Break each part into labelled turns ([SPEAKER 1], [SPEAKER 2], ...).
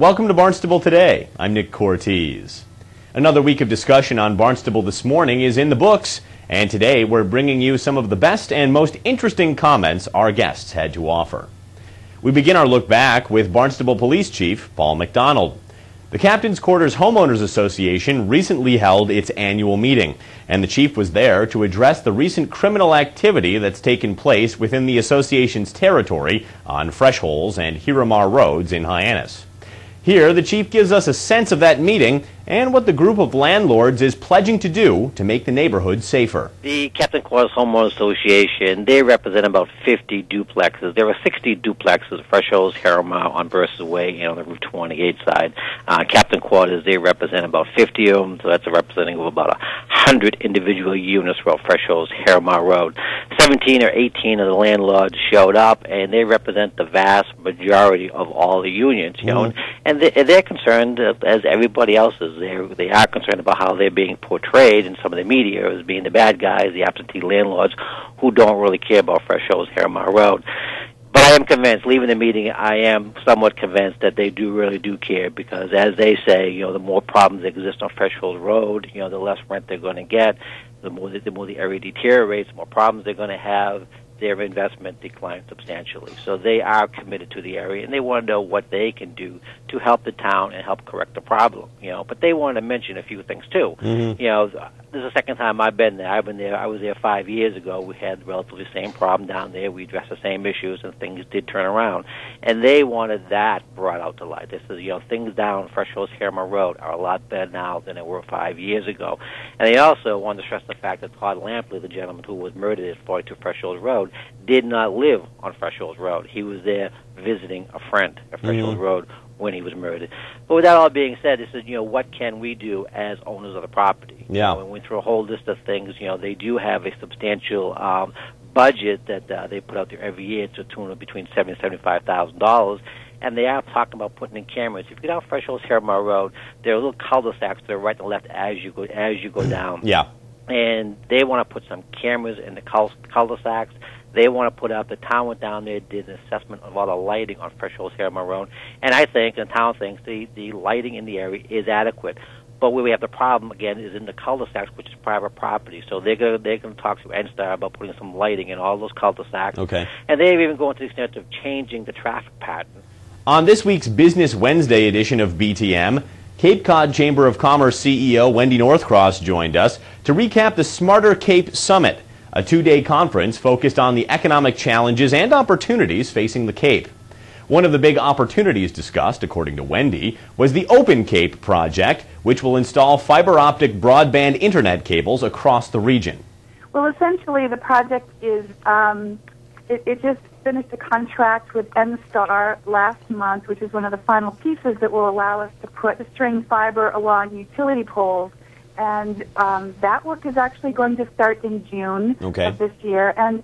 [SPEAKER 1] Welcome to Barnstable Today. I'm Nick Cortez. Another week of discussion on Barnstable this morning is in the books, and today we're bringing you some of the best and most interesting comments our guests had to offer. We begin our look back with Barnstable Police Chief Paul McDonald. The Captain's Quarters Homeowners Association recently held its annual meeting, and the chief was there to address the recent criminal activity that's taken place within the association's territory on Fresh Holes and Hiramar Roads in Hyannis. Here, the chief gives us a sense of that meeting and what the group of landlords is pledging to do to make the neighborhood safer.
[SPEAKER 2] The Captain Quarters Homeowners Association, they represent about 50 duplexes. There are 60 duplexes, Fresh Holes, Hiramar, on Versus Way, and on the Route 28 side. Captain Quarters, they represent about 50 of them, so that's a representative of about 100 individual units throughout Fresh Holes, Hiramar Road. 17 or 18 of the landlords showed up, and they represent the vast majority of all the unions, you know, and they're concerned, as everybody else is. They are concerned about how they're being portrayed in some of the media as being the bad guys, the absentee landlords who don't really care about Fresh Holes, Hiramar Road. But I am convinced, leaving the meeting, I am somewhat convinced that they really do care, because as they say, you know, the more problems exist on Fresh Holes Road, you know, the less rent they're going to get, the more the area deteriorates, the more problems they're going to have. Their investment declines substantially. So they are committed to the area, and they want to know what they can do to help the town and help correct the problem. You know, but they want to mention a few things too. You know, this is the second time I've been there. I was there 5 years ago. We had relatively the same problem down there. We addressed the same issues, and things did turn around. And they wanted that brought out to light. This is, you know, things down Fresh Holes, Hiramar Road are a lot better now than they were 5 years ago. And they also wanted to stress the fact that Todd Lampley, the gentleman who was murdered at 42 Fresh Holes Road, did not live on Fresh Holes Road. He was there visiting a friend at Fresh Holes Road when he was murdered. But with that all being said, this is, you know, what can we do as owners of the property?
[SPEAKER 1] Yeah.
[SPEAKER 2] You know, we went through a whole list of things. You know, they do have a substantial budget that they put out there every year to a tune of between $70,000 and $75,000. And they are talking about putting in cameras. If you get out Fresh Holes, Hiramar Road, there are little cul-de-sacs that are right and left as you go down.
[SPEAKER 1] Yeah. And
[SPEAKER 2] they want to put some cameras in the cul-de-sacs. They want to put up, the town went down there, did an assessment of all the lighting on Fresh Holes, Hiramar Road, and I think, the town thinks, the lighting in the area is adequate. But where we have the problem, again, is in the cul-de-sacs, which is private property. So they're going to talk to NSTAR about putting some lighting in all those cul-de-sacs.
[SPEAKER 1] Okay.
[SPEAKER 2] And they've even gone to the extent of changing the traffic pattern.
[SPEAKER 1] On this week's Business Wednesday edition of BTM, Cape Cod Chamber of Commerce CEO Wendy Northcross joined us to recap the Smarter Cape Summit, a two-day conference focused on the economic challenges and opportunities facing the Cape. One of the big opportunities discussed, according to Wendy, was the Open Cape project, which will install fiber-optic broadband internet cables across the region.
[SPEAKER 3] Well, essentially, the project is, it just finished a contract with NSTAR last month, which is one of the final pieces that will allow us to put the string fiber along utility poles. And that work is actually going to start in June of this year. And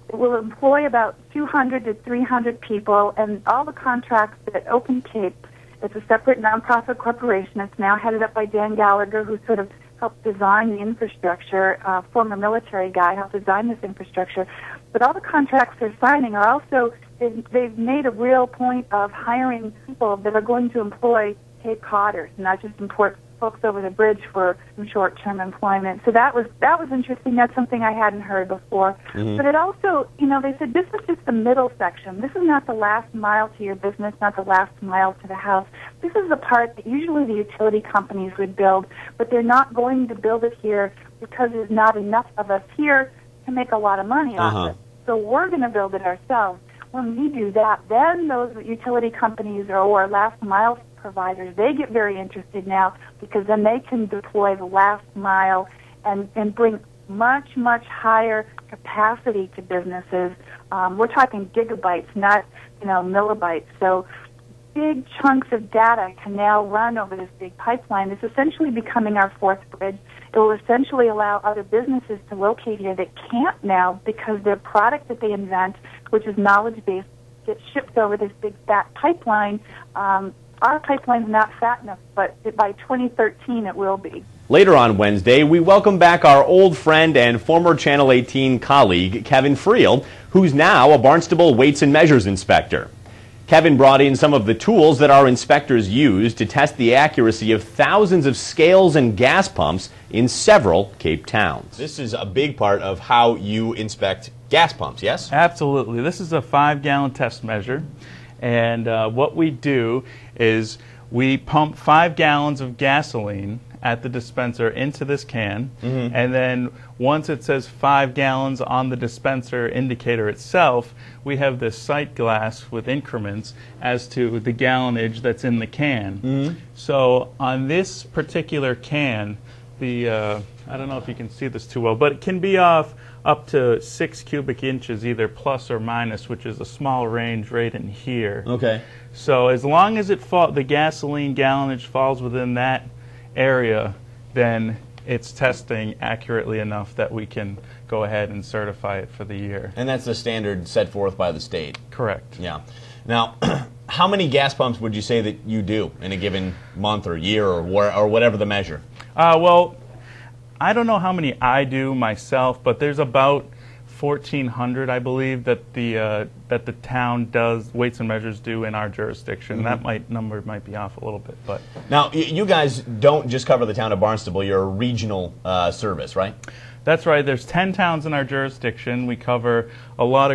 [SPEAKER 3] it will employ about 200 to 300 people. And all the contracts at Open Cape, it's a separate nonprofit corporation. It's now headed up by Dan Gallagher, who sort of helped design the infrastructure, former military guy, helped design this infrastructure. But all the contracts they're signing are also, they've made a real point of hiring people that are going to employ Cape Codders, not just import folks over the bridge for some short-term employment. So that was interesting. That's something I hadn't heard before. But it also, you know, they said this is just the middle section. This is not the last mile to your business, not the last mile to the house. This is the part that usually the utility companies would build, but they're not going to build it here because there's not enough of us here to make a lot of money off it. So we're going to build it ourselves. When we do that, then those utility companies or last mile providers, they get very interested now, because then they can deploy the last mile and bring much, much higher capacity to businesses. We're talking gigabytes, not, you know, millibytes. So big chunks of data can now run over this big pipeline. It's essentially becoming our fourth bridge. It will essentially allow other businesses to locate here that can't now, because their product that they invent, which is knowledge-based, gets shipped over this big fat pipeline. Our pipeline's not fat enough, but by 2013 it will be.
[SPEAKER 1] Later on Wednesday, we welcome back our old friend and former Channel 18 colleague, Kevin Friel, who's now a Barnstable Weights and Measures Inspector. Kevin brought in some of the tools that our inspectors use to test the accuracy of thousands of scales and gas pumps in several Cape towns. This is a big part of how you inspect gas pumps, yes?
[SPEAKER 4] Absolutely. This is a 5-gallon test measure, and what we do is we pump 5 gallons of gasoline at the dispenser into this can, and then once it says 5 gallons on the dispenser indicator itself, we have this sight glass with increments as to the gallonage that's in the can. So on this particular can, the I don't know if you can see this too well, but it can be off up to 6 cubic inches, either plus or minus, which is a small range right in here.
[SPEAKER 1] Okay.
[SPEAKER 4] So as long as the gasoline gallonage falls within that area, then it's testing accurately enough that we can go ahead and certify it for the year.
[SPEAKER 1] And that's the standard set forth by the state?
[SPEAKER 4] Correct.
[SPEAKER 1] Yeah. Now, how many gas pumps would you say that you do in a given month or year or whatever the measure?
[SPEAKER 4] Well, I don't know how many I do myself, but there's about 1,400, I believe, that the town does, weights and measures do in our jurisdiction. That number might be off a little bit, but
[SPEAKER 1] now you guys don't just cover the town of Barnstable. You're a regional service, right?
[SPEAKER 4] That's right. There's 10 towns in our jurisdiction. We cover a lot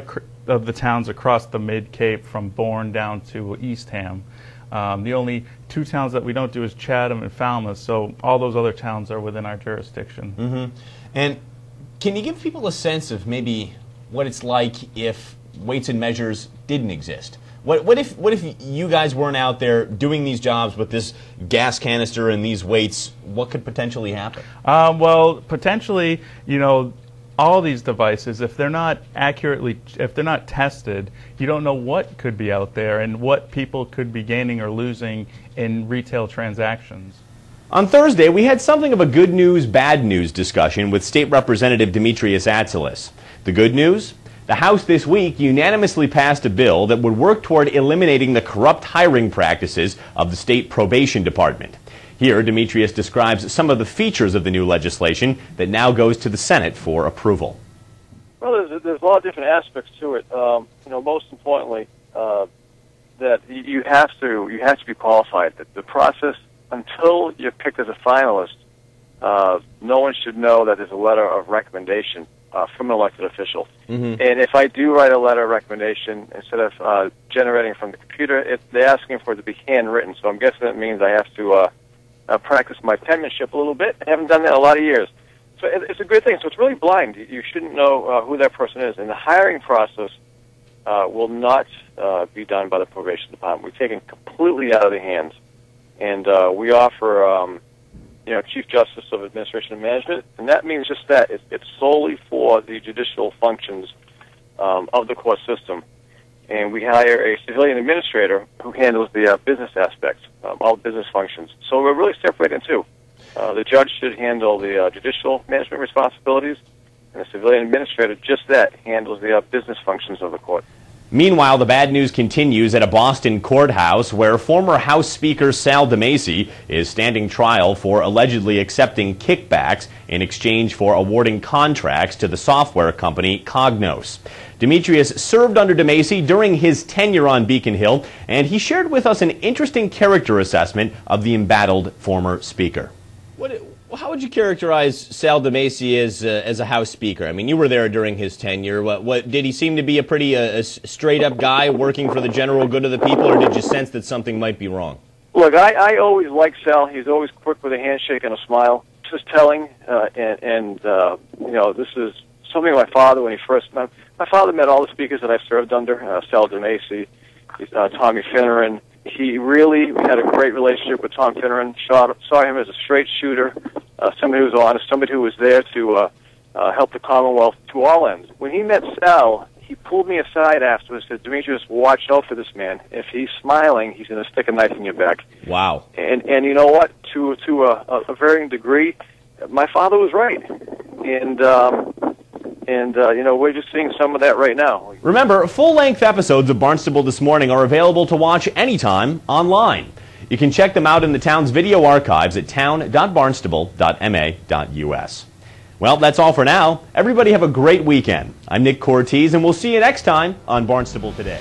[SPEAKER 4] of the towns across the Mid-Cape, from Bourne down to Eastham. The only 2 towns that we don't do is Chatham and Falmouth, so all those other towns are within our jurisdiction.
[SPEAKER 1] And can you give people a sense of maybe what it's like if weights and measures didn't exist? What if you guys weren't out there doing these jobs with this gas canister and these weights? What could potentially happen?
[SPEAKER 4] Well, potentially, all these devices, if they're not tested, you don't know what could be out there and what people could be gaining or losing in retail transactions.
[SPEAKER 1] On Thursday, we had something of a good news, bad news discussion with State Representative Demetrius Atzelis. The good news? The House this week unanimously passed a bill that would work toward eliminating the corrupt hiring practices of the State Probation Department. Here, Demetrius describes some of the features of the new legislation that now goes to the Senate for approval.
[SPEAKER 5] Well, there's a lot of different aspects to it. Most importantly, that you have to be qualified. The process, until you're picked as a finalist, no one should know that there's a letter of recommendation from an elected official. And if I do write a letter of recommendation, instead of generating from the computer, they're asking for it to be handwritten. So I'm guessing that means I have to practice my penmanship a little bit. I haven't done that in a lot of years. So it's a good thing. So it's really blind. You shouldn't know who that person is. And the hiring process will not be done by the probation department. We've taken completely out of their hands. And we offer, Chief Justice of Administration and Management, and that means just that. It's solely for the judicial functions of the court system. And we hire a civilian administrator who handles the business aspects, all business functions. So we're really separating two. The judge should handle the judicial management responsibilities, and the civilian administrator, just that, handles the business functions of the court.
[SPEAKER 1] Meanwhile, the bad news continues at a Boston courthouse where former House Speaker Sal DeMacy is standing trial for allegedly accepting kickbacks in exchange for awarding contracts to the software company Cognos. Demetrius served under DeMacy during his tenure on Beacon Hill, and he shared with us an interesting character assessment of the embattled former speaker. How would you characterize Sal DeMacy as a House Speaker? I mean, you were there during his tenure. What did he seem to be a pretty straight-up guy working for the general good of the people, or did you sense that something might be wrong?
[SPEAKER 5] Look, I always liked Sal. He's always quick with a handshake and a smile. This is telling, this is something my father, when he first met. My father met all the speakers that I served under, Sal DeMacy, Tommy Finneran. We had a great relationship with Tom Finneran, saw him as a straight shooter, somebody who was honest, somebody who was there to help the Commonwealth to all ends. When he met Sal, he pulled me aside afterwards and said, Demetrius, watch out for this man. If he's smiling, he's going to stick a knife in your back.
[SPEAKER 1] Wow.
[SPEAKER 5] And you know what? To a varying degree, my father was right. And we're just seeing some of that right now.
[SPEAKER 1] Remember, full-length episodes of Barnstable This Morning are available to watch anytime online. You can check them out in the town's video archives at town.barnstable.ma.us. Well, that's all for now. Everybody have a great weekend. I'm Nick Cortez, and we'll see you next time on Barnstable Today.